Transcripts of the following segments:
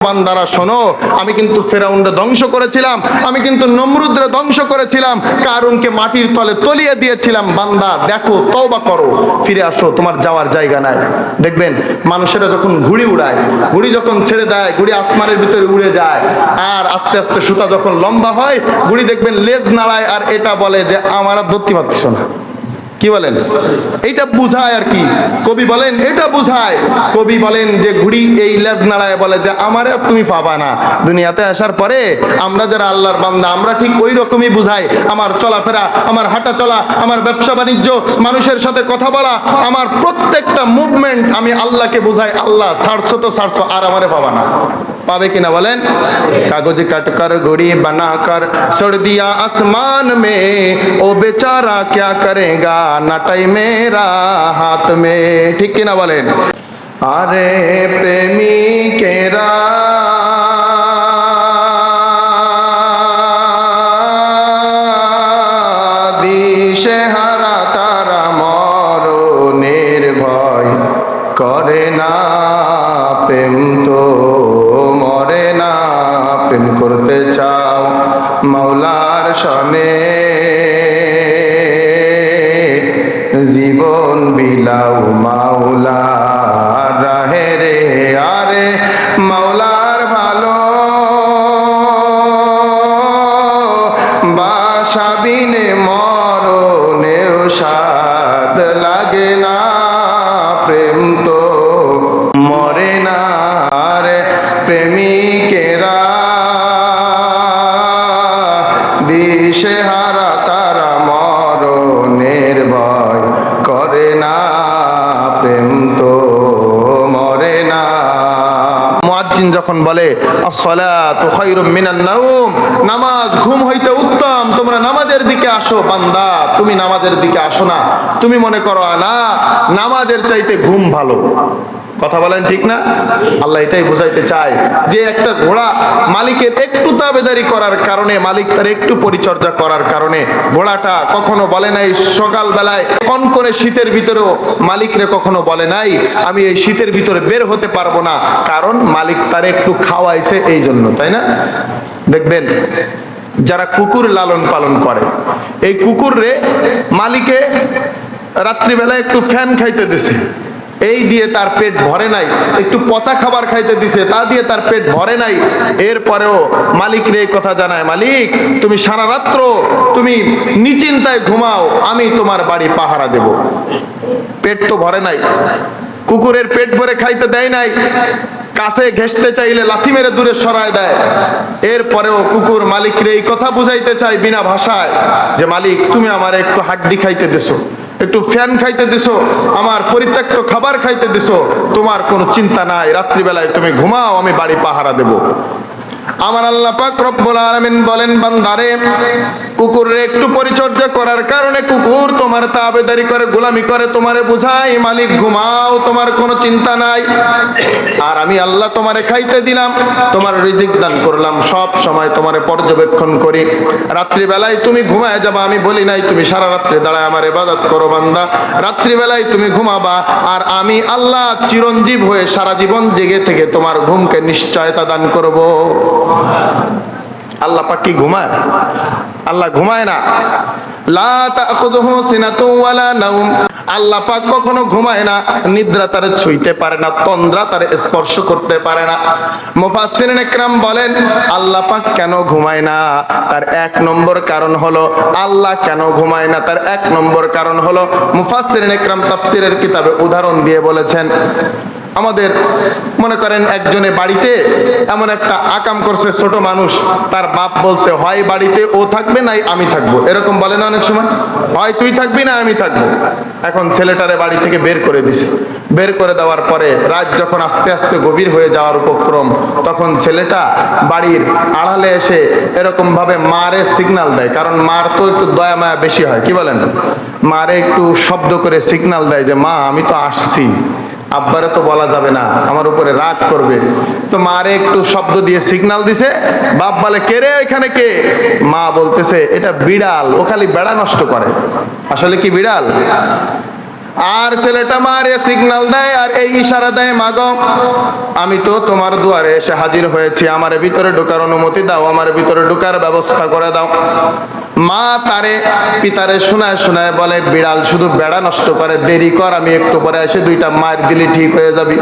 বান্দারা শোনো, আমি কিন্তু ফেরাউনকে ধ্বংস করেছিলাম, আমি কিন্তু নমরুদরে ধ্বংস করেছিলাম, কারুনকে মাটির তলে তলিয়ে দিয়েছিলাম। বান্দা দেখো, তওবা করো, ফিরে আসো, তোমার যাওয়ার জায়গা নাই। দেখবেন মানুষেরা যখন ঘুড়ি উড়ায়, ঘুড়ি যখন ছেড়ে দেয়, ঘুড়ি আসমানের ভিতরে উড়ে যায়, আর আস্তে আস্তে সুতা যখন লম্বা হয়, ঘুড়ি দেখবেন লেজ নাড়ায়, আর এটা বলে যে আমার আর ধরতে পারছ না। কি বলেন? এইটা বুঝায় আর কি। কবি বলেন এটা বুঝায়। কবি বলেন যে ঘুড়ি এই লেজ নাড়ায় বলে যে আমারে তুমি পাবা না। দুনিয়াতে আসার পরে আমরা যারা আল্লাহর বান্দা, আমরা ঠিক ওই রকমই বুঝাই। আমার চলাফেরা, আমার হাঁটা চলা, আমার ব্যবসা বাণিজ্য, মানুষের সাথে কথা বলা, আমার প্রত্যেকটা মুভমেন্ট আমি আল্লাহকে বুঝাই, আল্লাহ ছাড়ছো তো ছাড়ছো, আর আমারে পাবা না। পাবে কিনা বলেন? কাগজ কাটकर घड़ी बनाकर छोड़ दिया आसमान में, ओ बेचारा क्या करेगा ना टाइम मेरा हाथ में। ঠিক কিনা বলেন? আরে প্রেমিকেরা দিশেহারা, তারা মরণের ভয় করে না, প্রেম তো মরে না। প্রেম করতে চাও মাওলার সনে, জীবন বিলাও মাওলার রাহে রে। আরে মাওলার ভালো বাসা বিনে মরণেও স্বাদ লাগে না, প্রেম তো মরে না। আরে প্রেমিকেরা দিশেহারা, তারা মরণের ভয় করে না, প্রেম তো মরে না। মুয়াজ্জিন যখন বলে আসসালাতু খায়রুম মিনান নাওম, নামাজ ঘুম হইতে উত্তম, তোমরা নামাজের দিকে আসো। বান্দা তুমি নামাজের দিকে আসো না, তুমি মনে করো না নামাজের চাইতে ঘুম ভালো। কথা বলেন ঠিক না? আল্লাহ এটাই বোঝাইতে চায় যে একটা ঘোড়া মালিকের একটু তাবেদারি করার কারণে, মালিক তার একটু পরিচর্যা করার কারণে, ঘোড়াটা কখনো বলে নাই সকাল বেলায় কনকনে শীতের ভিতরেও মালিকরে কখনো বলে নাই আমি এই শীতের ভিতরে বের হতে পারবো না, কারণ মালিক তার একটু খাওয়াইছে এই জন্য, তাই না? দেখবেন যারা কুকুর লালন পালন করে, এই কুকুররে মালিকে রাত্রিবেলায় একটু ফ্যান খাইতে দিছে, এই দিয়ে তার পেট ভরে নাই, একটু পচা খাবার খাইতে দিছে, তা দিয়ে তার পেট ভরে নাই। এরপরেও মালিকরে এই কথা জানায়, মালিক তুমি সারা রাত্র তুমি নিশ্চিন্তায় ঘুমাও, আমি তোমার বাড়ি পাহারা দেব। পেট তো ভরে নাই, কুকুরের পেট ভরে খাইতে দেয় নাই, কাছে ঘেঁষতে চাইলে লাথি মেরে দূরে সরায় দেয়। এরপরেও কুকুর মালিকরে এই কথা বুঝাইতে চায় বিনা ভাষায় যে মালিক তুমি আমার একটু হাড্ডি খাইতে দিছো, একটু ফ্যান খাইতে দিছো, আমার পরিত্যক্ত খাবার খাইতে দিছো, তোমার কোনো চিন্তা নাই, রাত্রিবেলায় তুমি ঘুমাও, আমি বাড়ি পাহারা দেব। আমার আল্লাহ পাক রব্বুল আলামিন বলেন, বান্দারে কুকুরে একটু পরিচর্যা করার কারণে কুকুর তোমার তাবেদারি করে, গোলামি করে, তোমারে বুঝাই মালিক ঘুমাও, তোমার কোনো চিন্তা নাই। আর আমি আল্লাহ তোমারে খাইতে দিলাম, তোমার রিজিক দান করলাম, সব সময় তোমারে পর্যবেক্ষণ করি। রাত্রিবেলায় তুমি ঘুমায় যাবা, আমি বলি নাই তুমি সারা রাত্রি দাঁড়ায় আমার ইবাদত করো। বান্দা রাত্রিবেলায় তুমি ঘুমাবা, আর আমি আল্লাহ চিরঞ্জীব হয়ে সারা জীবন জেগে থেকে তোমার ঘুমকে নিশ্চয়তা দান করব। আল্লাহ পাক কি ঘুমায়? আল্লাহ ঘুমায় না। লা তাখুযুহু সিনাতু ওয়ালা নাওম, আল্লাহ পাক কখনো ঘুমায় না, নিদ্রা তারে ছুঁইতে পারে না, তন্দ্রা তারে স্পর্শ করতে পারে না। মুফাসসিরিন ইকরাম বলেন আল্লাহ পাক কেন ঘুমায় না, তার এক নম্বর কারণ হলো, আল্লাহ কেন ঘুমায় না তার এক নম্বর কারণ হলো, মুফাসসিরিন ইকরাম তাফসীরের কিতাবে উদাহরণ দিয়ে বলেছেন, আমাদের মনে করেন একজনে বাড়িতে এমন একটা আকাম করছে, ছোট মানুষ, তার বাপ বলছে হয় বাড়িতে ও থাকবে নাই আমি থাকবো, এরকম বলে না অনেক সময়, হয় তুই থাকবি না আমি থাকবো। এখন ছেলেটারে বাড়ি থেকে বের করে দিছে। বের করে দেওয়ার পরে রাত যখন আস্তে আস্তে গভীর হয়ে যাওয়ার উপক্রম, তখন ছেলেটা বাড়ির আড়ালে এসে এরকম ভাবে মারে সিগন্যাল দেয়, কারণ মার তো একটু দয়া মায়া বেশি হয়, কি বলেন, মারে একটু শব্দ করে সিগন্যাল দেয় যে মা আমি তো আসছি, আব্বারে তো বলা যাবে না, আমার উপরে রাগ করবে। তো মারে একটু শব্দ দিয়ে সিগন্যাল দিছে। বাপ বলে কে রে এখানে কে? মা বলতেছে এটা বিড়াল, ও খালি বেড়া নষ্ট করে। আসলে কি বিড়াল? আর ছেলেটা মারে সিগন্যাল দেয় আর এই ইশারা দেয়, মাগো আমি তো তোমার দুয়ারে এসে হাজির হয়েছি, আমার ভিতরে ঢোকার অনুমতি দাও, আমার ভিতরে ঢোকার ব্যবস্থা করে দাও। মা তারে পিতারে শোনায় শোনায় বলে, বিড়াল শুধু বেড়া নষ্ট করে, দেরি কর, আমি একটু পরে এসে দুইটা মার দিলে ঠিক হয়ে যাবি।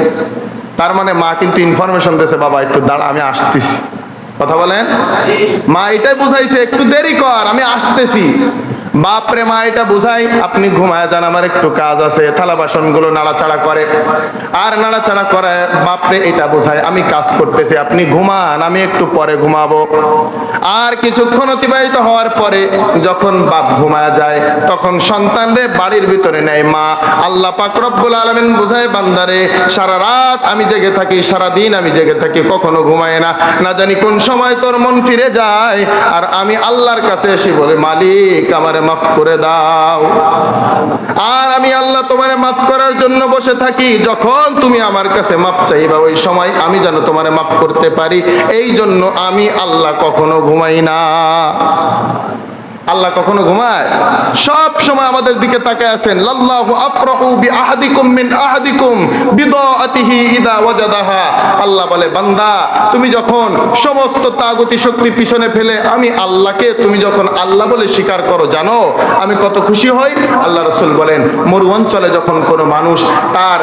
তার মানে মা কিন্তু ইনফরমেশন দিয়েছে, বাবা একটু দাঁড়া আমি আসতেছি। কথা বলেন, মা এটাই বুঝাইছে একটু দেরি কর আমি আসতেছি। বাপরে মা এটা বুঝাই আপনি ঘুমায় যান, আমার একটু কাজ আছে। থালা বাসন গুলো নাড়াচাড়া করে আর নাড়াচাড়া করে, বাপরে এটা বুঝায় আমি কাজ করতেছি, আপনি ঘুমান, আমি একটু পরে ঘুমাবো। আর কিছুক্ষণ অতিবাহিত হওয়ার পরে যখন বাপ ঘুমায় যায় তখন সন্তানরে বাড়ির ভিতরে নেয় মা। আল্লাহ পাক রব্বুল আলামিন বুঝায়, বান্দারে সারা রাত আমি জেগে থাকি, সারা দিন আমি জেগে থাকি, কখনো ঘুমায় না, না জানি কোন সময় তোর মন ফিরে যায় আর আমি আল্লাহর কাছে এসে বলে, মালিক আমারে মাফ করে দাও। আর আমি আল্লাহ তোমারে মাফ করার জন্য বসে থাকি, যখন তুমি আমার কাছে মাফ চাইবা ওই সময় আমি যেন তোমারে মাফ করতে পারি, এই জন্য আমি আল্লাহ কখনো ঘুমাই না। আল্লাহ কখনো ঘুমায়? সব সময় আমাদের দিকে তাকায় আছেন। লাল্লাহু আফরাহু বিআহাদিকুম মিন আহাদিকুম বিদাআতিহি ইদা ওয়াজাদাহা। আল্লাহ বলে, বান্দা তুমি যখন সমস্ত তাগুতি শক্তি পিছনে ফেলে আমি আল্লাহকে তুমি যখন আল্লাহ বলে স্বীকার করো, জানো আমি কত খুশি হই। আল্লাহ রাসূল বলেন, মরু অঞ্চলে যখন কোনো মানুষ তার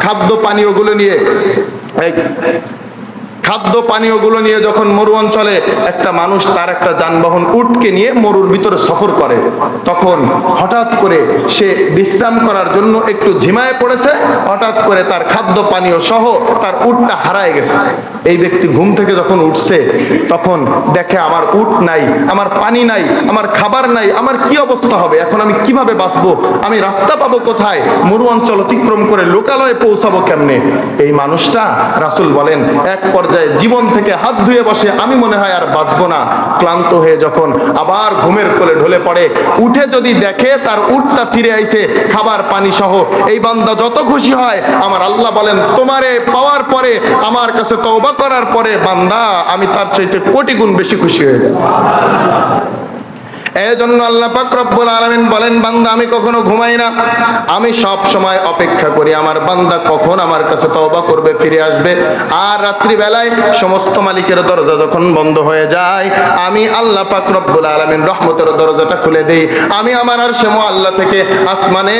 খাদ্য পানীয়গুলো নিয়ে যখন মরু অঞ্চলে একটা মানুষ তার একটা যানবাহন উটকে নিয়ে মরুর ভিতরে সফর করে, তখন হঠাৎ করে সে বিশ্রাম করার জন্য একটু ঝিমায় পড়েছে, হঠাৎ করে তার খাদ্য পানীয় সহ তার উটটা হারায় গেছে। এই ব্যক্তি ঘুম থেকে যখন উঠছে তখন দেখে আমার উট নাই, আমার পানি নাই, আমার খাবার নাই, আমার কি অবস্থা হবে, এখন আমি কিভাবে বাঁচবো, আমি রাস্তা পাবো কোথায়, মরু অঞ্চল অতিক্রম করে লোকালয়ে পৌঁছাবো কেমনে। এই মানুষটা রাসূল বলেন এক পর্যায়ে জীবন থেকে হাত ধুয়ে বসে, আমি মনে হয় আর বাঁচবো না। ক্লান্ত হয়ে যখন আবার ঘুমের কোলে ঢলে পড়ে, উঠে যদি দেখে তার উটটা ফিরে আইছে খাবার পানি সহ, এই বান্দা যত খুশি হয়, আমার আল্লাহ বলেন তোমারে পাওয়ার পরে আমার কাছে তওবা করার পরে বান্দা আমি তার চাইতে কোটি গুণ বেশি খুশি হয়ে যাই। এজন্য আল্লাহ পাক রব্বুল আলামিন বলেন, বান্দা আমি কখনো ঘুমাই না, আমি সব সময় অপেক্ষা করি আমার বান্দা কখন আমার কাছে তওবা করবে, ফিরে আসবে। আর রাত্রি বেলায় সমস্ত মালিকের দরজা যখন বন্ধ হয়ে যায়, আমি আল্লাহ পাক রব্বুল আলামিন রহমতের দরজাটা খুলে দেই। আমি আমার আরশে মুআল্লা থেকে আসমানে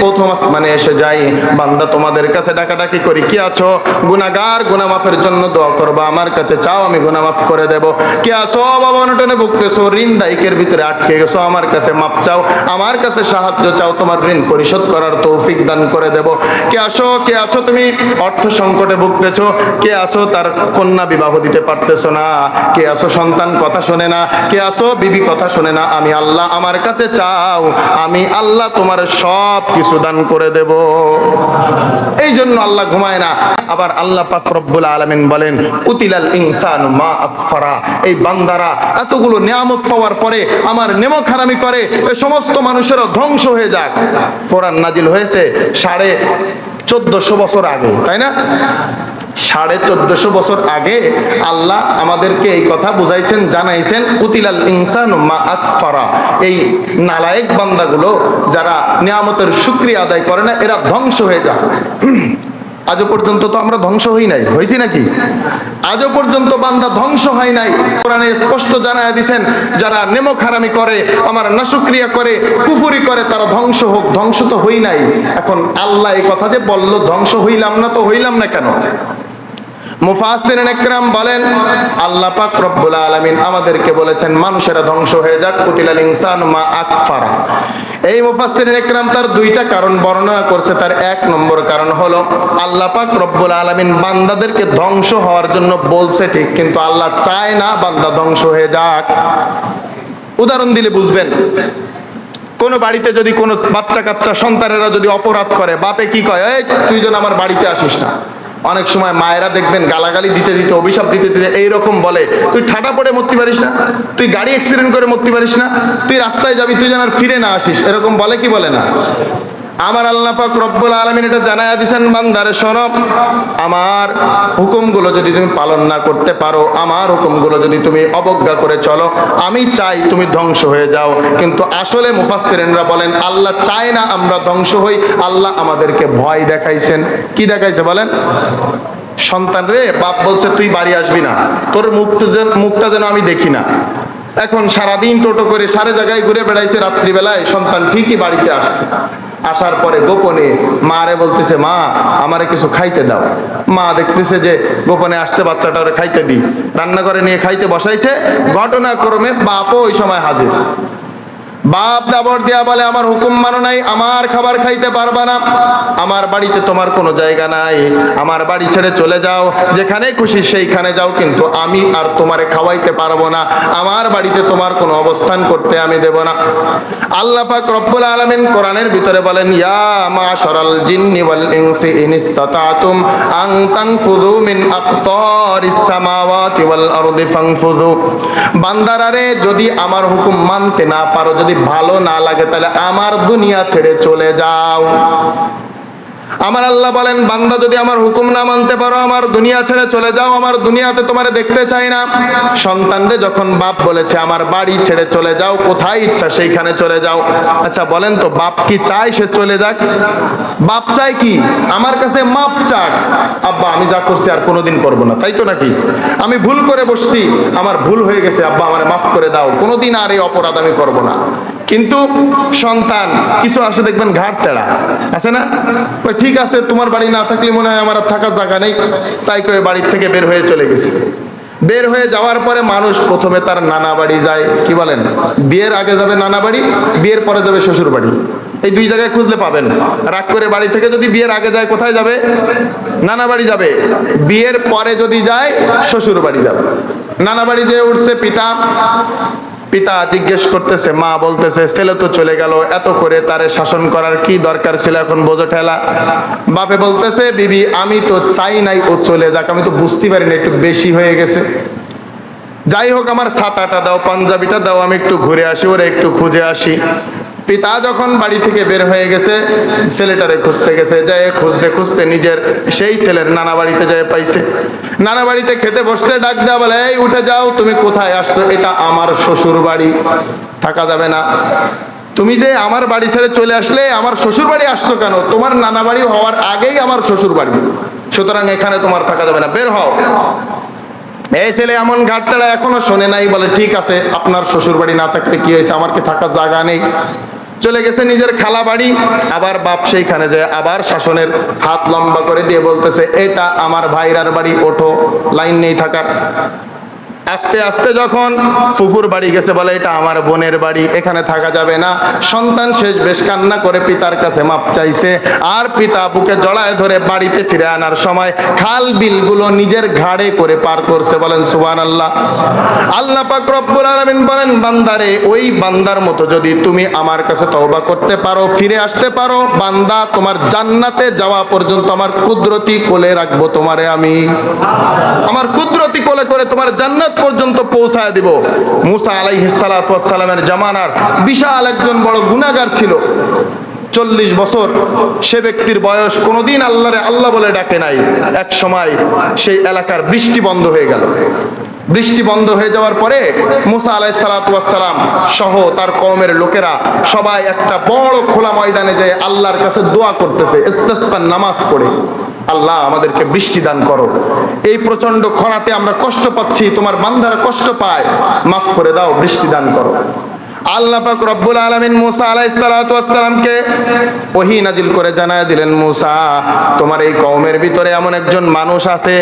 প্রথম আসমানে এসে যাই, বান্দা তোমাদের কাছে ডাকাডাকি করি, কি আছো? গুনাহগার, গুনাহ মাফের জন্য দোয়া করবা, আমার কাছে চাও আমি গুনাহ মাফ করে দেব। কি আছো বাবা অনটনে ভুগতেছো, ঋণ দায়িকের ভিতরে আটকে গেছো, আমার কাছে মাপ চাও, আমার কাছে সাহায্য চাও, তোমার ঋণ পরিশোধ করার তৌফিক দান করে দেব। কে আছো তুমি অর্থ সংকটে ভুগতেছো, কে আছো তার কন্যা বিবাহ দিতে পারতেছো না, কে আছো সন্তান কথা শোনে না, কে আছো বিবি কথা শোনে না, আমি আল্লাহ আমার কাছে চাও, আমি আল্লাহ তোমার সব কিছু দান করে দেব। এই জন্য আল্লাহ ঘুমায় না। আবার আল্লাহ পাক রব্বুল আলামিন বলেন, কুতিলাল ইনসানু মা আকফারা। এই বান্দারা এতগুলো নিয়ামত পাওয়ার পরে আমার নেমক হারামি করে, এই সমস্ত মানুষেরও ধ্বংস হয়ে যাক। কোরআন নাজিল হয়েছে 1450 বছর আগে, তাই না? 1450 বছর আগে আল্লাহ আমাদেরকে এই কথা বুঝাইছেন, জানাইছেন, কুতিলাল ইনসানু মা আকফারা। এই নালায়েক বান্দাগুলো যারা নিয়ামতের শুকরিয়া আদায় করে না, এরা ধ্বংস হয়ে যায়। আজও পর্যন্ত তো আমরা ধ্বংস হই নাই, হয়েছি নাকি? আজও পর্যন্ত বান্দা ধ্বংস হয় নাই। কোরআনে স্পষ্ট জানায় দিয়েছেন, যারা নেমক হারামি করে, আমার নাশুকরিয়া করে, কুফরি করে, তারা ধ্বংস হোক। ধ্বংস তো হই নাই। এখন আল্লাহ এই কথা যে বলল ধ্বংস হইলাম না, তো হইলাম না কেন? মুফাসসিরিন ইকরাম বলেন, আল্লাহ পাক রব্বুল আলামিন আমাদেরকে বলেছেন মানুষেরা ধ্বংস হয়ে যাক, কুতিলাল ইনসানু মা আকফারা। এই মুফাসসিরিন ইকরাম তার দুইটা কারণ বর্ণনা করছে। তার এক নম্বর কারণ হলো আল্লাহ পাক রব্বুল আলামিন বান্দাদেরকে ধ্বংস হওয়ার জন্য বলছে ঠিক, কিন্তু আল্লাহ চায় না বান্দা ধ্বংস হয়ে যাক। উদাহরণ দিলে বুঝবেন। কোন বাড়িতে যদি কোনো বাচ্চা কাচ্চা সন্তানেরা যদি অপরাধ করে, বাপে কি কয়, এই তুই যেন আমার বাড়িতে আসিস না। অনেক সময় মায়েরা দেখবেন গালাগালি দিতে দিতে, অভিশাপ দিতে দিতে এইরকম বলে, তুই ঠাটা পড়ে মরতে পারিস না, তুই গাড়ি অ্যাক্সিডেন্ট করে মরতে পারিস না, তুই রাস্তায় যাবি, তুই যেন আর ফিরে না আসিস, এরকম বলে কি বলে না? আমার আল্লাহ পাক রব্বুল আলামিন এটা জানায়া দিয়েছেন, বান্দারে শোনো, আমার হুকুমগুলো যদি তুমি পালন না করতে পারো, আমার হুকুমগুলো যদি তুমি অবজ্ঞা করে চলো, আমি চাই তুমি ধ্বংস হয়ে যাও। কিন্তু আসলে মুফাসসিরিনরা বলেন আল্লাহ চায় না আমরা ধ্বংস হই, আল্লাহ আমাদেরকে ভয় দেখাইছেন। কি দেখাইছে বলেন? সন্তান রে, বাপ বলছে তুই বাড়ি আসবি না, তোর মুখটা যেন আমি দেখি না। এখন সারাদিন টোটো করে সারা জায়গায় ঘুরে বেড়াইছে, রাত্রিবেলায় সন্তান ঠিকই বাড়িতে আসছে। আসার পরে গোপনে মারে বলতেছে, মা আমারে কিছু খাইতে দাও। মা দেখতেছে যে গোপনে আসছে, বাচ্চাটারে খাইতে দিই। রান্নাঘরে নিয়ে খাইতে বসাইছে, ঘটনাক্রমে বাপও ওই সময় হাজির। বাপ দাবর দেয়া বলে, আমার হুকুম মানো নাই, আমার খাবার খাইতে পারবা না, আমার বাড়িতে তোমার কোনো জায়গা নাই, আমার বাড়ি ছেড়ে চলে যাও, যেখানে খুশি সেইখানে যাও, কিন্তু আমি আর তোমারে খাওয়াইতে পারবো না, আমার বাড়িতে তোমার কোনো অবস্থান করতে আমি দেব না। আল্লাহ পাক রব্বুল আলামিন কোরআনের ভিতরে বলেন, ইয়া মাশারাল জিন্নি ওয়াল ইনসি ইন ইসতাতাতুম আন তানফুযু মিন আকতারিস সামাওয়াতি ওয়াল আরদি ফানফুযু। বান্দারারে, যদি আমার হুকুম মানতে না পারো, যদি ভালো না লাগে, তাহলে আমার দুনিয়া ছেড়ে চলে যাও। আমার আল্লাহ বলেন, বান্দা যদি আমার হুকুম না মানতে পারো, আমার দুনিয়া ছেড়ে চলে যাও, আমার দুনিয়াতে তোমারে দেখতে চাই না। সন্তানরে যখন বাপ বলেছে আমার বাড়ি ছেড়ে চলে যাও, কোথায় ইচ্ছা সেইখানে চলে যাও, আচ্ছা বলেন তো বাপ কি চায় সে চলে যাক? বাপ চায় কি? আমার কাছে মাপ চাক, আব্বা আমি যা করছি আর কোনোদিন করব না, তাই তো নাকি? আমি ভুল করে বসছি, আমার ভুল হয়ে গেছে, আব্বা আমারে মাফ করে দাও, কোনোদিন আর এই অপরাধ আমি করব না। কিন্তু সন্তান কিছু আসে দেখবেন ঘাট তেড়া আছে না, ওই ঠিক আছে তোমার বাড়ি না থাকলে মনে হয় আমার থাকার জায়গা নেই, তাই করে বাড়ির থেকে বের হয়ে চলে গেছে। বের হয়ে যাওয়ার পরে মানুষ প্রথমে তার নানা বাড়ি যায়, কি বলেন? বিয়ের আগে যাবে নানা বাড়ি, বিয়ের পরে যাবে শ্বশুর বাড়ি, এই দুই জায়গায় খুঁজলে পাবেন। রাগ করে বাড়ি থেকে যদি বিয়ের আগে যায়, কোথায় যাবে? নানা বাড়ি যাবে। বিয়ের পরে যদি যায়, শ্বশুর বাড়ি যাবে। নানা বাড়ি যেয়ে উঠছে, পিতা জিজ্ঞেস করতেছে, মা বলতেছে ছেলে তো চলে গেল, এত করে তারে শাসন করার কি দরকার ছিল, এখন বোঝো ঠেলা। বাপে বলতেছে, বিবি আমি তো চাই নাই ও চলে যাক, আমি তো বুঝতে পারি না, একটু বেশি হয়ে গেছে, যাই হোক আমার ছাতাটা দাও, পাঞ্জাবিটা দাও, আমি একটু ঘুরে আসি, ওরে একটু খুঁজে আসি। পিতা যখন বাড়ি থেকে বের হয়ে গেছে, ছেলেটারে খুঁজতে গেছে, যায় খুঁজতে খুঁজতে নিজের সেই ছেলের নানা বাড়িতে যায় পাইছে। নানা বাড়িতে খেতে বসতে ডাক দেওয়া বলে, এই উঠে যাও, তুমি কোথায় আসছো? এটা আমার শ্বশুর বাড়ি, থাকা যাবে না। তুমি যে আমার বাড়ি ছেড়ে চলে আসলে, আমার শ্বশুর বাড়ি আসছো কেন? তোমার নানা বাড়ি হওয়ার আগেই আমার শ্বশুর বাড়ি, সুতরাং এখানে তোমার থাকা যাবে না, বের হও। এই ছেলে এমন ঘাটতাড়া এখনো শোনে নাই, বলে ঠিক আছে আপনার শ্বশুর বাড়ি না থাকলে কি হয়েছে, আমার কি থাকার জায়গা নেই? চলে গেছে নিজের খালা বাড়ি। আবার বাপ সেইখানে যায় আবার শাসনের হাত লম্বা করে দিয়ে বলতেছে, এটা আমার ভাইরার বাড়ি, ওঠো, লাইন নেই থাকার। আস্তে আস্তে যখন ফুফুর বাড়ি গেছে, বলে এটা আমার বোনের বাড়ি, এখানে থাকা যাবে না। সন্তান শেষ বেশ কান্না করে পিতার কাছে মাপ চাইছে, আর পিতা বুকে জড়ায় ধরে বাড়িতে ফিরে আনার সময় খাল বিলগুলো নিজের ঘাড়ে করে পার করছে। বলেন সুবহানাল্লাহ। আল্লাহ পাক রব্বুল আলামিন বলেন, বান্দারে, ওই বান্দার মতো যদি তুমি আমার কাছে তওবা করতে পারো, ফিরে আসতে পারো, বান্দা তোমার জান্নাতে যাওয়া পর্যন্ত আমার কুদরতি কোলে রাখবো তোমারে, আমি আমার কুদরতি কোলে করে তোমার জান্নাত পর্যন্ত পৌঁছায় দিব। মুসা আলাইহিস সালাতু ওয়াস সালামের জামানার বিশাল একজন বড় গুনাহগার ছিল, 40 বছর সে ব্যক্তির বয়স, কোনোদিন আল্লাহরে আল্লাহ বলে ডাকে নাই। এক সময় সেই এলাকার বৃষ্টি বন্ধ হয়ে গেল। বৃষ্টি বন্ধ হয়ে যাওয়ার পরে মুসা আলাইহিস সালাতু ওয়াস সালাম সহ তার কওমের লোকেরা সবাই একটা বড় খোলা ময়দানে যায় আল্লাহর কাছে দোয়া করতেছে, ইস্তিসকার নামাজ পড়ে, আল্লাহ আমাদেরকে বৃষ্টি দান করো, এই প্রচন্ড খরাতে আমরা কষ্ট পাচ্ছি, তোমার বান্দারা কষ্ট পায়, মাফ করে দাও, বৃষ্টি দান করো। আল্লাহ পাক রব্বুল আলামিন মুসা আলাইহিস সালাতু ওয়াস সালামকে ওহী নাজিল করে জানায় দিলেন, মুসা তোমার এই কওমের ভিতরে এমন একজন মানুষ আছে,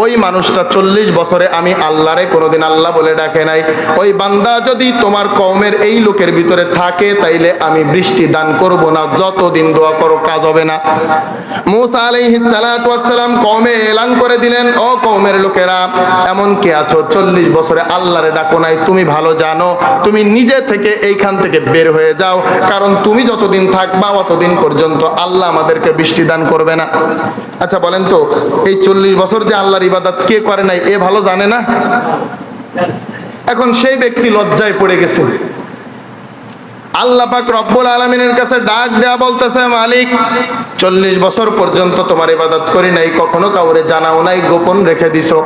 ওই মানুষটা 40 বছরে আমি আল্লাহরে কোনোদিন আল্লাহ বলে ডাকে নাই, ওই বান্দা যদি তোমার কওমের এই লোকের ভিতরে থাকে তাইলে আমি বৃষ্টি দান করব না, যতদিন দোয়া করো কাজ হবে না। মুসা আলাইহিস সালাতু ওয়াস সালাম কওমে এলান করে দিলেন, ও কওমের লোকেরা, এমন কে আছো 40 বছরে আল্লাহরে ডাকো নাই, তুমি ভালো জানো, তুমি নিজে থেকে এইখান থেকে বের হয়ে যাও, কারণ তুমি যতদিন থাকবা অতদিন পর্যন্ত আল্লাহ আমাদেরকে বৃষ্টি দান করবে না। আচ্ছা বলেন তো, এই 40 বছর যে আল্লাহর ইবাদত কে করে নাই, এ ভালো জানে না? এখন সেই ব্যক্তি লজ্জায় পড়ে গেছে। আল্লাহ পাক রব্বুল আলামিনের কাছে ডাক দেয়া বলতেছে, মালিক 40 বছর পর্যন্ত তোমার ইবাদত করি নাই, কখনো কাউরে জানাও নাই, গোপন রেখে দিছো।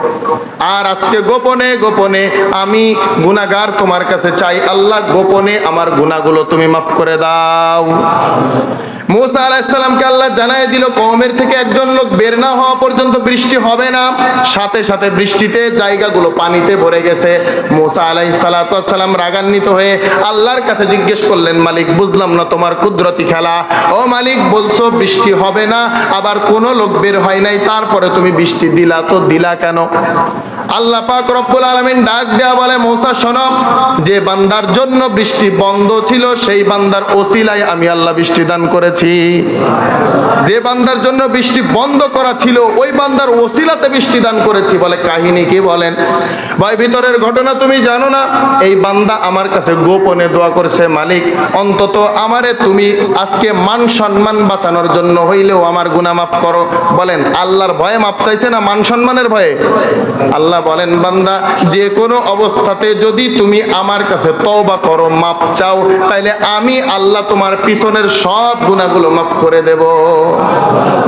আর আজকে গোপনে গোপনে আমি গুনাহগার তোমার কাছে চাই, আল্লাহ গোপনে আমার গুনাহগুলো তুমি মাফ করে দাও। মুসা আলাইহিস সালামকে আল্লাহ জানায় দিল, কওমের থেকে একজন লোক বের না হওয়া পর্যন্ত বৃষ্টি হবে না। সাথে সাথে বৃষ্টিতে জায়গাগুলো পানিতে ভরে গেছে। মুসা আলাইহিস সালাম রাগান্বিত হয়ে আল্লাহর কাছে জিজ্ঞেস করলেন, মালিক বুঝলাম না তোমার কুদরতি খেলা। ও মালিক, বলছো বৃষ্টি হবে না, আবার কোনো লোক বের হয় নাই, তারপরে তুমি বৃষ্টি দিলা, তো দিলা কেন? আল্লাহ পাক রব্বুল আলামিন ডাক দেয়া বলে, মুসা শোনো, যে বান্দার জন্য বৃষ্টি বন্ধ ছিল সেই বান্দার ওসিলায় আমি আল্লাহ বৃষ্টি দান করেছি। যে বান্দার জন্য বৃষ্টি বন্ধ করা ছিল ওই বান্দার ওসিলাতে বৃষ্টি দান করেছি। বলে কাহিনী কি বলেন? ভাই ভিতরের ঘটনা তুমি জানো না? এই বান্দা আমার কাছে গোপনে দোয়া করছে, মালিক অন্তত আমারে তুমি আজকে মান সম্মান বাঁচানোর জন্য হইলেও আমার গুনাহ মাফ করো। বলেন আল্লাহর ভয়ে মাপ চাইছে না মান সম্মানের ভয়ে? আল্লাহ বলেন, বান্দা যে কোনো অবস্থাতে যদি তুমি আমার কাছে তওবা করো, মাপ চাও, তাইলে আমি আল্লাহ তোমার পিছনের সব গুনাহগুলো মাফ করে দেব।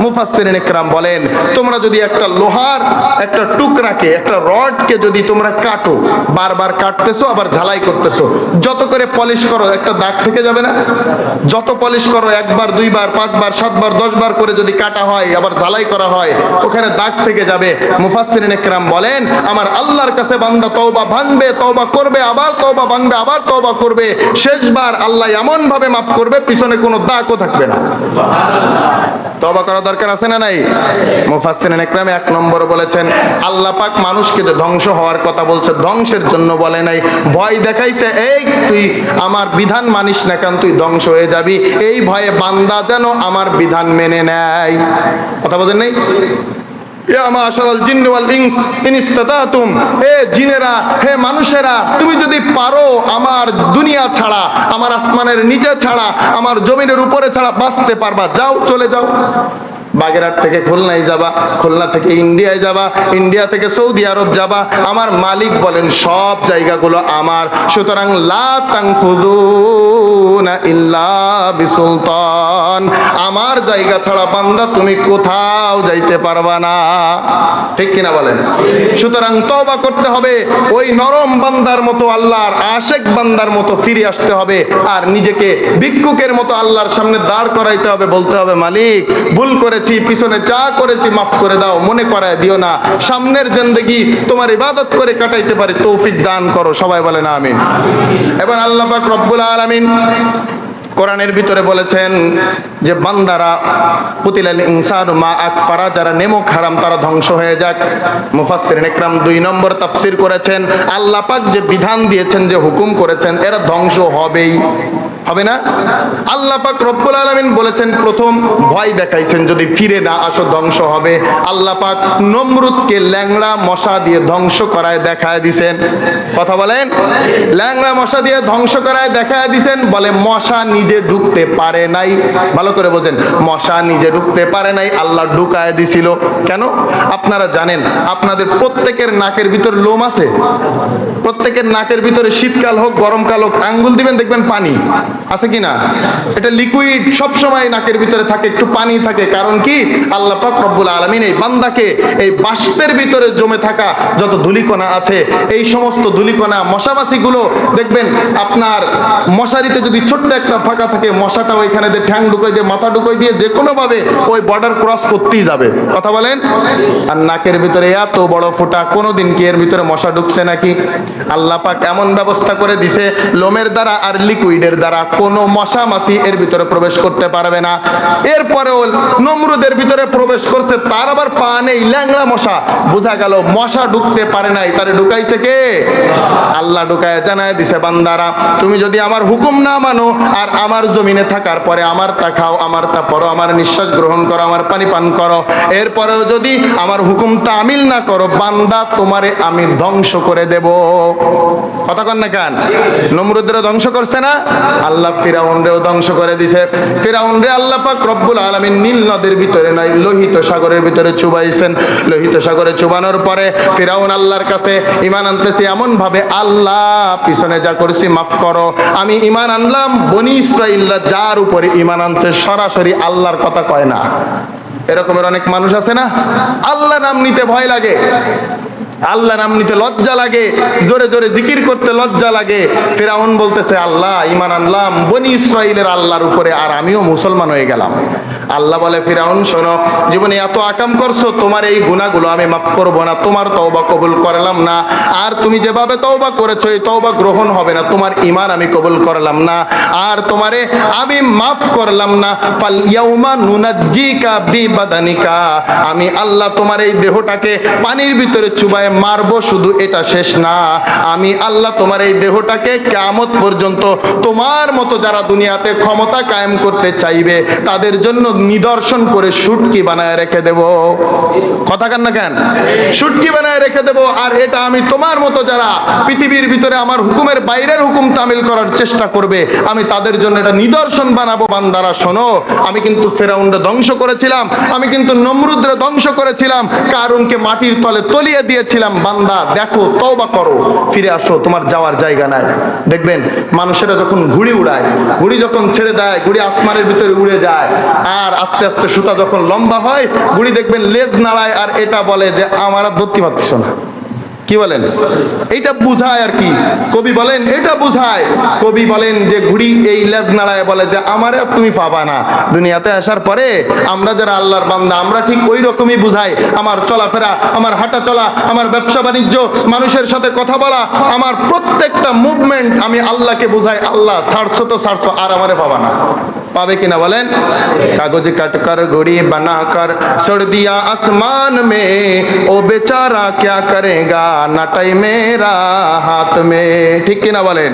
মুফাসসিরিন ইকরাম বলেন, তোমরা যদি একটা লোহার একটা টুকরাকে, একটা রডকে যদি তোমরা কাটো, বারবার কাটতেছো আবার ঝালাই করতেছো, যত করে পলিশ করো একটা দাগ থেকে যাবে না? যত পলিশ করো, একবার, দুইবার, 5 বার, 7 বার, 10 বার করে যদি কাটা হয় আবার ঝালাই করা হয়, ওখানে দাগ থেকে যাবে। মুফাসসিরিন ইকরাম বলেন, আমার আল্লাহর কাছে বান্দা তওবা ভাঙবে, তওবা করবে, আবার তওবা ভাঙবে, আবার তওবা করবে, শেষবার আল্লাহ এমন ভাবে মাফ করবে পিছনে কোনো দাগও থাকবে না। তওবা করা দরকার আছে না নাই? মুফাসসিরিন ইকরাম 1 নম্বর বলেছেন, আল্লাহ পাক মানুষকে যে ধ্বংস হওয়ার কথা বলছে, ধ্বংসের জন্য বলে নাই, ভয় দেখাইছে, এই তুই আমার বিধান মানিস না কেন, তুই ধ্বংস হয়ে যাবি, এই ভয়ে বান্দা যেন আমার বিধান মেনে নেয়। কথা বলেন নাই? ইয়া মাশারাল জিন্নি ওয়াল ইনস ইন ইসতাতাতুম, হে জিনেরা, হে মানুষেরা, তুমি যদি পারো আমার দুনিয়া ছাড়া, আমার আসমানের নিচে ছাড়া, আমার জমিনের উপরে ছাড়া বাঁচতে পারবা, যাও, চলে যাও। বাগেরহাট থেকে খুলনায় যাবা, খুলনা থেকে ইন্ডিয়ায় যাবা, ইন্ডিয়া থেকে সৌদি আরব যাবা, আমার মালিক বলেন সব জায়গাগুলো আমার। সুতরাং লা তানফুযুনা ইল্লা বিসুলতান, আমার জায়গা ছাড়া বান্দা তুমি কোথাও যাইতে পারবা না। ঠিক কিনা বলেন? সুতরাং তওবা করতে হবে, ওই নরম বান্দার মতো, আল্লাহর আশেক বান্দার মতো ফিরে আসতে হবে, আর নিজেকে ভিক্ষুকের মতো আল্লাহর সামনে দাঁড় করাইতে হবে, বলতে হবে, মালিক ভুল করেছি, পিছনে যা করেছি মাফ করে দাও, মনে করায় দিও না, সামনের জিন্দেগি তোমার ইবাদত করে কাটাইতে পারে তৌফিক দান করো। সবাই বলেন আমিন। এবার আল্লাহ পাক রব্বুল আলামিন কোরআনের ভিতরে বলেছেন যে বান্দারা কুতিলাল ইনসানু মা আকফারা, যারা নেমক হারাম তারা ধ্বংস হয়ে যাক। মুফাসসিরিন ইকরাম 2 নম্বর তাফসীর করেছেন, আল্লাহ পাক যে বিধান দিয়েছেন, যে হুকুম করেছেন, এরা ধ্বংস হবেই, হবে না? আল্লাহ পাক রব্বুল আলামিন বলেছেন, প্রথম ভয় দেখাইছেন, যদি ফিরে না আসো ধ্বংস হবে। আল্লাহ পাক নমরুদকে ল্যাংড়া মশা দিয়ে ধ্বংস করায় দেখায় দিছেন। কথা বলেন? ল্যাংড়া মশা দিয়ে ধ্বংস করায় দেখায় দিছেন। বলে মশা নিজে ঢুকতে পারে নাই, ভালো করে বোঝেন, মশা নিজে ঢুকতে পারে নাই, আল্লাহ ঢুকায় দিছিল। কেন? আপনারা জানেন আপনাদের প্রত্যেকের নাকের ভিতর লোম আছে, প্রত্যেকের নাকের ভিতরে শীতকাল হোক গরমকাল হোক আঙ্গুল দিবেন দেখবেন পানি আছে কিনা? এটা লিকুইড, সব সময় নাকের ভিতরে থাকে, একটু পানি থাকে। কারণ কি? আল্লাহ পাক রব্বুল আলামিন এই বান্দাকে এই বাষ্পের ভিতরে জমে থাকা যত ধূলিকণা আছে, এই সমস্ত ধূলিকণা, মশামাছিগুলো দেখবেন আপনার মশারিতে যদি ছোট্ট একটা ফাঁকা থাকে, মশাটা ওইখানে দিয়ে ঠ্যাং ঢুকাই দিয়ে, মাথা ঢুকাই দিয়ে যে কোনো ভাবে ওই বর্ডার ক্রস করতেই যাবে। কথা বলেন? আর নাকের ভিতরে এত বড় ফোঁটা, কোনোদিন কি এর ভিতরে মশা ঢুকছে নাকি? আল্লাহ পাক এমন ব্যবস্থা করে দিছে, লোমের দ্বারা আর লিকুইডের দ্বারা কোনো মশা মাছি এর ভিতরে প্রবেশ করতে পারবে না। এরপরেও নমরুদের ভিতরে প্রবেশ করছে, তার আবার পা নেই, ল্যাংড়া মশা, বোঝা গেল মশা ঢুকতে পারে নাই, তারে ঢুকাইছে কে? আল্লাহ ঢুকায় জানায় দিছে, বান্দারা তুমি যদি আমার হুকুম না মানো, আর আমার জমিনে থাকার পরে আমার তা খাও, আমার তা পরো, আমার নিঃশ্বাস গ্রহণ করো, আমার পানি পান করো, এরপরেও যদি আমার হুকুম তামিল না করো, বান্দা তোমারে আমি ধ্বংস করে দেব। কথা কন না কেন? নমরুদরে ধ্বংস করছে না? আল্লাহ ফিরাউনরেও ধ্বংস করে দিছে। ফিরাউনরে আল্লাহ পাক রব্বুল আলামিন নীল নদের ভিতরে নয়, লোহিত সাগরের ভিতরে চুবাইছেন। লোহিত সাগরে চুবানোর পরে ফিরাউন আল্লাহর কাছে ঈমান আনতেছে এমন ভাবে, আল্লাহ পিছনে যা করছি মাফ করো, আমি ঈমান আনলাম। বনি ইসরাঈলরা যার উপরে ঈমান আনছে সরাসরি আল্লাহর কথা কয় না। এরকমের অনেক মানুষ আছে না, আল্লাহ নাম নিতে ভয় লাগে, আল্লাহ নাম নিতে লজ্জা লাগে, জোরে জোরে জিকির করতে লজ্জা লাগে। ফিরাউন বলতেছে আল্লাহ ঈমান আনলাম বনি ইসরাঈলের আল্লাহর উপরে, আর আমিও মুসলমান হয়ে গেলাম। আল্লাহ বলে ফিরাউন শোনো, জীবনে এত আকাম করছো, তোমার এই গুনাহগুলো আমি মাফ করব না, তোমার তওবা কবুল করলাম না। আর তুমি যেভাবে তওবা করেছো এই তওবা গ্রহণ হবে না, তোমার ঈমান আমি কবুল করলাম না, আর তোমারে আমি মাফ করলাম না। ফাল ইয়াউমা নুনাজ্জিকা বিবাদানিকা, আমি আল্লাহ তোমার এই দেহটাকে পানির ভিতরে চুবায় মারবো। শুধু এটা শেষ না, আমি আল্লাহ তোমার এই দেহটাকে কিয়ামত পর্যন্ত তোমার মতো যারা দুনিয়াতে ক্ষমতা কায়েম করতে চাইবে তাদের জন্য নিদর্শন করে শুটকি বানায় রেখে দেব। কথা কান না কেন? শুটকি বানায় রেখে দেব। আর এটা আমি তোমার মতো যারা পৃথিবীর ভিতরে আমার হুকুমের বাইরের হুকুম তামিল করার চেষ্টা করবে, আমি তাদের জন্য এটা নিদর্শন বানাবো। বান্দারা শোনো, আমি কিন্তু ফেরাউনরে ধ্বংস করেছিলাম, আমি কিন্তু নমরুদরে ধ্বংস করেছিলাম, কারুনকে মাটির তলে তলিয়ে দিয়েছিলাম। বান্দা দেখো, তওবা করো, ফিরে আসো, তোমার যাওয়ার জায়গা নাই। দেখবেন মানুষেরা যখন ঘুড়ি উড়ায়, ঘুড়ি যখন ছেড়ে দেয়, ঘুড়ি আসমানের ভিতরে উড়ে যায়, আর আস্তে আস্তে সুতা যখন লম্বা হয়, ঘুড়ি দেখবেন লেজ নাড়ায়, আর এটা বলে যে আমার আর ধরতে পারতেছ না। কি বলেন? এইটা বুঝায় আর কি, কবি বলেন এটা বুঝায়। কবি বলেন যে ঘুড়ি এই লেজ নাড়ায় বলে যে আমার আর তুমি পাবা না। দুনিয়াতে আসার পরে আমরা যারা আল্লাহর বান্দা, আমরা ঠিক ওই রকমই বুঝাই। আমার চলাফেরা, আমার হাঁটা চলা, আমার ব্যবসা বাণিজ্য, মানুষের সাথে কথা বলা, আমার প্রত্যেকটা মুভমেন্ট আমি আল্লাহকে বুঝাই, আল্লাহ ছাড়ছো তো ছাড়ছো, আর আমারে পাবা না। পাবে কিনা বলেন? কাগজ কাটকর ঘুড়ি বানাকর छोड़ दिया आसमान में, ओ बेचारा क्या करेगा নাটাই মেরা হাত মে। ঠিক কিনা বলেন?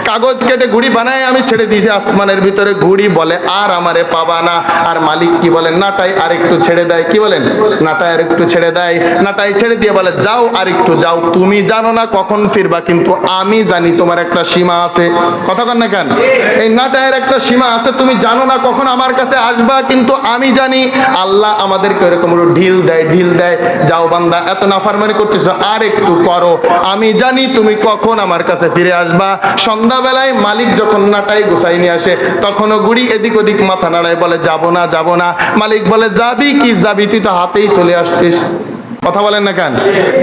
কাগজ কেটে ঘুড়ি বানায় আমি ছেড়ে দিয়েছি আসমানের ভিতরে, ঘুড়ি বলে আর আমারে পাবা না। আর মালিক কি বলেন? নাটাই আর একটু ছেড়ে দেয়। কি বলেন? নাটাই আর একটু ছেড়ে দেয়। নাটাই ছেড়ে দিয়ে বলে যাও, আর একটু যাও, তুমি জানো না কখন ফিরবা, কিন্তু আমি জানি তোমার একটা সীমা আছে। কথা কন না কেন? এই নাটাইয়ের একটা সীমা আছে, তুমি জানো না কখন আমার কাছে আসবা, কিন্তু আমি জানি। আল্লাহ আমাদেরকে এরকম ঢিল দেয়, ঢিল দেয়, যাও বান্দা এত নাফরমানি করতেছো, আর একটু করো, আমি জানি তুমি কখন আমার কাছে ফিরে আসবা। সন্ধ্যাবেলায় মালিক যখন নাটাই গুছাই নিয়ে আসে, তখনও গুড়ি এদিক ওদিক মাথা নাড়ায়, বলে যাবো না, যাবো না। মালিক বলে যাবি কি, যাবি, তুই তো হাতেই চলে আসছিস। কথা বলেন না কেন?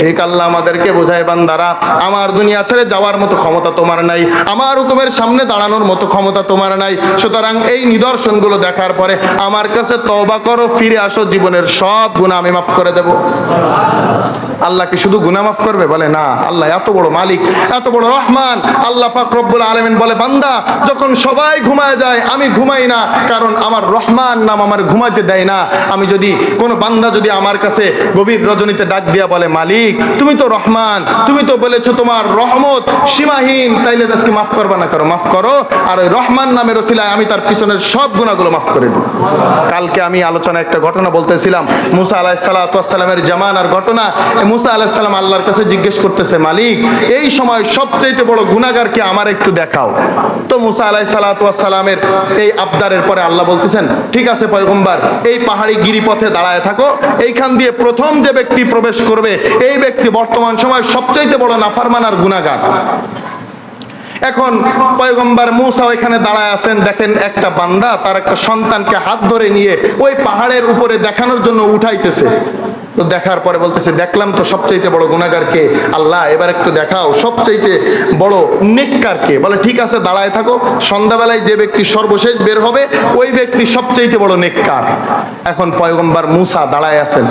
ঠিক আল্লাহ আমাদেরকে বোঝায়, বান্দারা আমার দুনিয়া ছেড়ে যাওয়ার মতো ক্ষমতা তোমার নাই, আমার হুকুমের সামনে দাঁড়ানোর মতো ক্ষমতা তোমার নাই। সুতরাং এই নিদর্শনগুলো দেখার পরে আমার কাছে তওবা করো, ফিরে আসো, জীবনের সব গুনাহ আমি মাফ করে দেব। আল্লাহ কি শুধু গুনাহ মাফ করবে? বলে না। আল্লাহ এত বড় মালিক, এত বড় রহমান। আল্লাহ পাক রব্বুল আলামিন বলে, বান্দা যখন সবাই ঘুমায় যায় আমি ঘুমাই না, কারণ আমার রহমান নাম আমার ঘুমাইতে দেয় না। আমি যদি কোনো বান্দা যদি আমার কাছে গভীর রজনীতে ডাক দিয়া বলে, মালিক তুমি তো রহমান, তুমি তো বলেছো তোমার রহমত সীমাহীন, তাইলে আজকে মাফ করবা না? করো, মাফ করো। আর ওই রহমান নামের ওসিলায় আমি তার পিছনের সব গুনাহগুলো মাফ করে দিই। কালকে আমি আলোচনায় একটা ঘটনা বলতেছিলাম, মুসা আলাইহিস সালাতু ওয়াস সালামের জামানার ঘটনা। মুসা আলাইহিস সালাম আল্লাহর কাছে জিজ্ঞেস করতেছে, মালিক এই সময় সবচেয়ে বড় গুনাহগারকে আমার একটু দেখাও। তো মুসা আলাইহিস সালাতু ওয়াস সালামের এই আবদারের পরে আল্লাহ বলতেছেন, ঠিক আছে পয়গম্বর, এই পাহাড়ি গিরিপথে দাঁড়ায় থাকো, এইখান দিয়ে প্রথম যে ব্যক্তি প্রবেশ করবে এই ব্যক্তি বর্তমান সময় সবচেয়ে বড় নাফরমান আর গুনাহগার। এখন পয়গম্বর মূসা ওইখানে দাঁড়ায় আছেন, দেখেন একটা বান্দা তার একটা সন্তানকে হাত ধরে নিয়ে ওই পাহাড়ের উপরে দেখানোর জন্য উঠাইতেছে। তো দেখার পরে বলতেছে, দেখলাম তো সবচাইতে বড় গুনাহগার কে, আল্লাহ এবার একটু দেখাও সবচাইতে বড় নেককার কে। বলে ঠিক আছে দাঁড়ায় থাকো, সন্ধ্যাবেলায় যে ব্যক্তি সর্বশেষ বের হবে ওই ব্যক্তি সবচাইতে বড় নেককার। এখন পয়গম্বর মূসা দাঁড়ায় আছেন,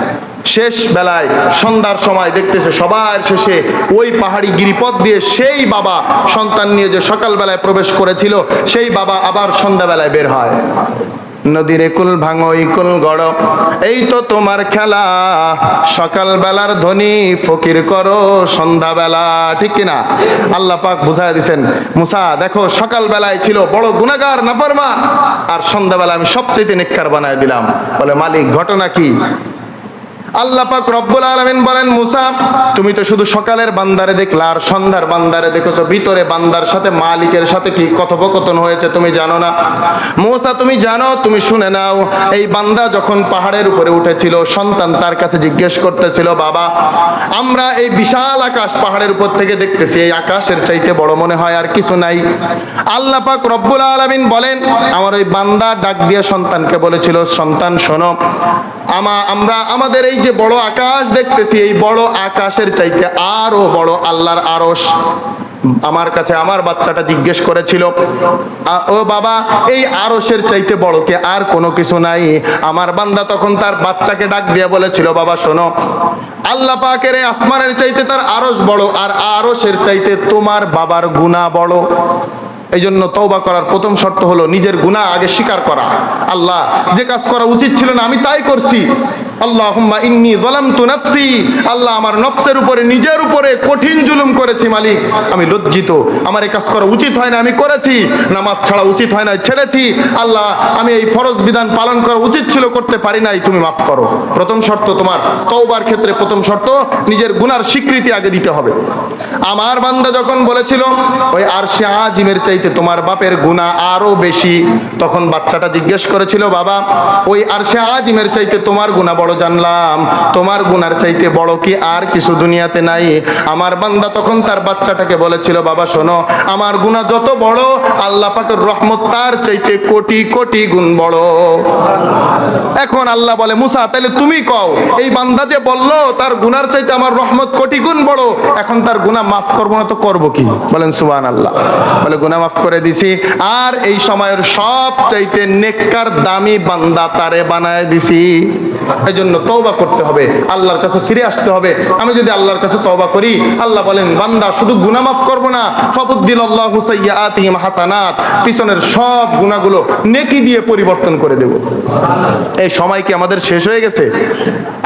শেষ বেলায় সন্ধ্যার সময় দেখতেছে সবার শেষে ওই পাহাড়ি গিরিপথ দিয়ে সেই বাবা সন্তান নিয়ে যে সকালবেলায় প্রবেশ করেছিল সেই বাবা আবার সন্ধ্যাবেলায় বের হয়। নদীরে কুল ভাঙো কুল গড়, এই তো তোমার খেলা, সকালবেলার ধনী ফকির করো সন্ধ্যাবেলা। ঠিক কিনা? আল্লাহ পাক বুঝায় দিচ্ছেন, মুসা দেখো সকালবেলায় ছিল বড় গুনাহগার নাফরমান, আর সন্ধ্যাবেলা আমি সবচেয়ে নেককার বানায় দিলাম। বলে মালিক ঘটনা কি? আল্লাহ পাক রব্বুল আলামিন বলেন, মুসা তুমি তো শুধু সকালের বান্দারে দেখলা আর সন্ধ্যার বান্দারে দেখেছো, ভিতরে বান্দার সাথে মালিকের সাথে কি কথোপকথন হয়েছে তুমি জানো না? মুসা তুমি জানো, তুমি শুনে নাও। এই বান্দা যখন পাহাড়ের উপরে উঠেছিল, সন্তান তার কাছে জিজ্ঞেস করতেছিল, বাবা আমরা এই বিশাল আকাশ পাহাড়ের উপর থেকে দেখতেছি, এই আকাশের চাইতে বড় মনে হয় আর কিছু নাই। আল্লাহ পাক রব্বুল আলামিন বলেন, আমার ওই বান্দা ডাক দিয়ে সন্তানকে বলেছিল, সন্তান শোনো, আমরা আমাদের এই যে বড় আকাশ দেখতেছি, এই বড় আকাশের চাইতে আরো বড় আল্লাহর আরশ। আমার কাছে আমার বাচ্চাটা জিজ্ঞেস করেছিল, ও বাবা এই আরশের চাইতে বড় কে আর কোনো কিছু নাই? আমার বান্দা তখন তার বাচ্চাকে ডাক দিয়ে বলেছিল, বাবা শোনো, আল্লাহ পাকের এই আসমানের চাইতে তার আরশ বড়, আর আরশের চাইতে তোমার বাবার গুনাহ বড়। এই জন্য তওবা করার প্রথম শর্ত হলো নিজের গুনাহ আগে স্বীকার করা। আল্লাহ যে কাজ করা উচিত ছিল না আমি তাই করছি, আল্লাহুম্মা ইন্নী যালামতু নাফসি, আল্লাহ আমার নফসের উপরে নিজের উপরে কঠিন জুলুম করেছি, মালিক আমি লজ্জিত, আমার এই কাজ করা উচিত হয় না আমি করেছি, নামাজ ছাড়া উচিত হয় না ছেড়েছি, আল্লাহ আমি এই ফরজ বিধান পালন করা উচিত ছিল করতে পারি নাই, তুমি মাফ করো। প্রথম শর্ত তোমার তওবার ক্ষেত্রে, প্রথম শর্ত নিজের গুনার স্বীকৃতি আগে দিতে হবে। আমার বান্দা যখন বলেছিল ওই আরশে আজিমের চাইতে তোমার বাপের গুনাহ আরো বেশি, তখন বাচ্চাটা জিজ্ঞেস করেছিল, বাবা ওই আরশে আজিমের চাইতে তোমার গুনাহ বড় জানলাম, তোমার গুনার চাইতে বড় কি আর কিছু দুনিয়াতে নাই? আমার বান্দা তখন তার বাচ্চাটাকে বলেছিল, বাবা শোনো, আমার গুনাহ যত বড় আল্লাহ পাকের রহমত তার চাইতে কোটি কোটি গুণ বড়। এখন আল্লাহ বলে, মুসা তাহলে তুমি কও, এই বান্দা যে বললো তার গুনার চাইতে আমার রহমত কোটি গুণ বড়, এখন তার গুনাহ মাফ করবো না তো করবো কি? বলেন সুবহানাল্লাহ। বলে গুনাহ মাফ করে দিছি, আর এই সময়ের সব চাইতে নেককার দামি বান্দা তারে বানায় দিছি। এই জন্য তওবা করতে হবে, আল্লাহর কাছে ফিরে আসতে হবে। আমি যদি আল্লাহর কাছে তওবা করি, আল্লাহ বলেন বান্দা শুধু গুনাহ মাফ করবো না, ফাবুদ্দিলাল্লাহু সাইয়্যাতিহিম হাসানাত, পিছনের সব গুনাহগুলো নেকি দিয়ে পরিবর্তন করে দেব। এই সময় কি আমাদের শেষ হয়ে গেছে?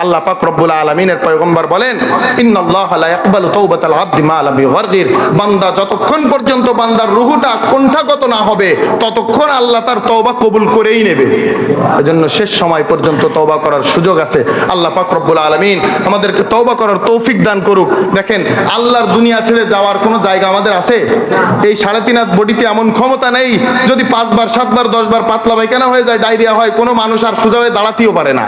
আল্লাহ পাক রব্বুল আলামিনের পয়গম্বর বলেন, ইন্নাল্লাহা লা ইয়াকবালু তাওবাতাল আবদি মা লাম ইউগারগির, বান্দা যতক্ষণ পর্যন্ত বান্দার রূহটা কণ্ঠাগত না হবে ততক্ষণ আল্লাহ তার তওবা কবুল করেই নেবে। এজন্য শেষ সময় পর্যন্ত তওবা করার সুযোগ আছে। আল্লাহ পাক রব্বুল আলামিন আমাদেরকে তওবা করার তৌফিক দান করুক। দেখেন আল্লাহর দুনিয়া ছেড়ে যাওয়ার কোনো জায়গা আমাদের আছে? এই 3.5 হাত বডিতে এমন ক্ষমতা নেই, যদি 5 বার 7 বার 10 বার পাতলা পায়খানা হয়ে যায়, ডায়রিয়া হয়, কোনো মানুষ আর সোজা হয়ে দাঁড়াতেও পারে না।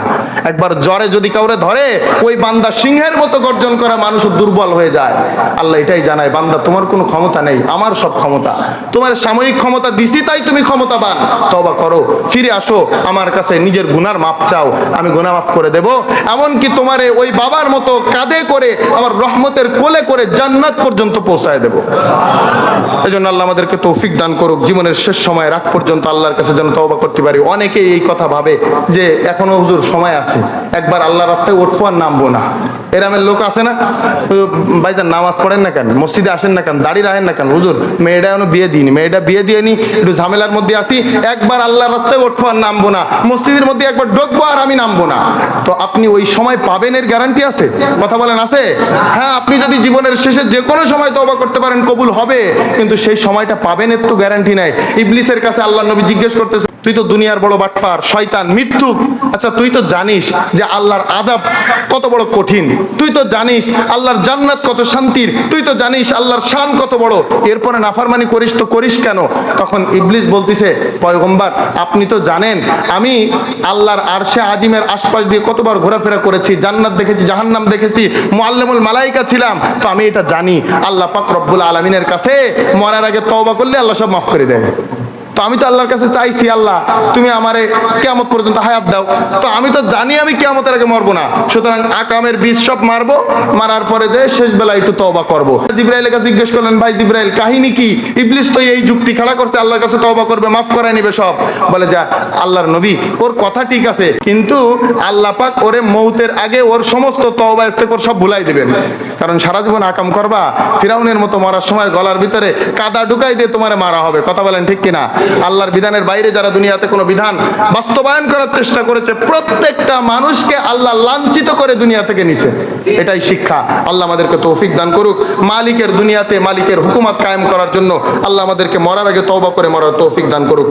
একবার জ্বরে যদি কাউরে ধরে, ওই বান্দা সিংহের মতো গর্জন করা মানুষ দুর্বল হয়ে যায়। আল্লাহ এটাই জানায়, বান্দা তোমার কোনো ক্ষমতা নেই, আমার সব ক্ষমতা, তোমার সাময়িক ক্ষমতা দিছি তাই তুমি ক্ষমতাবান। তওবা করো, ফিরে আসো আমার কাছে, নিজের গুনার মাপ চাও, আমি গুনাহ মাফ করে দেব। এমনকি তোমারে ওই বাবার মতো কাঁধে করে আমার রহমতের কোলে করে জান্নাত পর্যন্ত পৌঁছায় দেব। এজন্য আল্লাহ আমাদেরকে তৌফিক দান করুক, জীবনের শেষ সময় রাখ পর্যন্ত আল্লাহর কাছে যেন তওবা করতে পারি। অনেকেই এই কথা ভাবে যে এখনো হুজুর সময় আছে, একবার আল্লাহর রাস্তায় উঠবো আর নামবো না। এরামের লোক আছে না, ভাইজান নামাজ পড়েন না কেন, মসজিদে আসেন না কেন, দাড়ি রাখেন না কেন, হুজুর মেয়েটা এখনো বিয়ে দিইনি, মেয়েটা বিয়ে দিয়ে নি, একটু ঝামেলার মধ্যে আসি, একবার আল্লাহর রাস্তায় উঠবো আর নামবো না, মসজিদের মধ্যে একবার ঢুকবো আর আমি নামবো না। তো আপনি ওই সময় পাবেন এর গ্যারান্টি আছে? কথা বলেন আছে? হ্যাঁ, আপনি যদি জীবনের শেষে যে কোনো সময় তওবা করতে পারেন কবুল হবে, কিন্তু সেই সময়টা পাবেন এর তো গ্যারান্টি নাই। ইবলিসের কাছে আল্লাহর নবী জিজ্ঞেস করতেছে, তুই তো দুনিয়ার বড় বাটপার, শয়তান, মিথ্যুক, আচ্ছা তুই তো জানিস যে আল্লাহর আযাব কত বড় কঠিন, তুই তো জানিস আল্লাহর জান্নাত কত শান্তির, তুই তো জানিস আল্লাহর শান কত বড়, এরপরে নাফরমানি করিস তো করিস কেন? তখন ইবলিস বলতিছে, পয়গম্বর আপনি তো জানেন আমি আল্লাহর আরশে আজিমের আশপাশ দিয়ে কতবার ঘোরাফেরা করেছি, জান্নাত দেখেছি, জাহান্নাম দেখেছি, মুআল্লিমুল মালায়েকা ছিলাম, তো আমি এটা জানি আল্লাহ পাক রব্বুল আলামিনের কাছে মরার আগে তওবা করলে আল্লাহ সব মাফ করে দেয়। তো আমি তো আল্লাহর কাছে চাইছি, আল্লাহ তুমি আমারে কিয়ামত পর্যন্ত হায়াত দাও, তো আমি তো জানি আমি কিয়ামতের আগে মরবো না, সুতরাং আকামের বীজ সব মারবো, মারার পরে যে শেষ বেলায় একটু তওবা করবো। জিবরাইলের কাছে জিজ্ঞেস করলেন, ভাই জিবরাইল কাহিনী কি? ইবলিস তো এই যুক্তি খাড়া করছে আল্লাহর কাছে তওবা করবে, মাফ করায় নিবে সব। বলে যা আল্লাহর নবী, ওর কথা ঠিক আছে, কিন্তু আল্লাহ পাক ওরে মৌতের আগে ওর সমস্ত তওবা ইস্তেগফার সব ভুলাই দিবেন, কারণ সারা জীবন আকাম করবা, ফিরাউনের মতো মরার সময় গলার ভিতরে কাদা ঢুকাই দিয়ে তোমারে মারা হবে। কথা বলেন ঠিক কিনা? আল্লাহর বিধানের বাইরে যারা দুনিয়াতে কোনো বিধান বাস্তবায়ন করার চেষ্টা করেছে, প্রত্যেকটা মানুষকে আল্লাহ লাঞ্ছিত করে দুনিয়া থেকে নিছে। এটাই শিক্ষা। আল্লাহ আমাদেরকে তৌফিক দান করুক, মালিকের দুনিয়াতে মালিকের হুকুমত কায়েম করার জন্য আল্লাহ আমাদেরকে মরার আগে তওবা করে মরার তৌফিক দান করুক।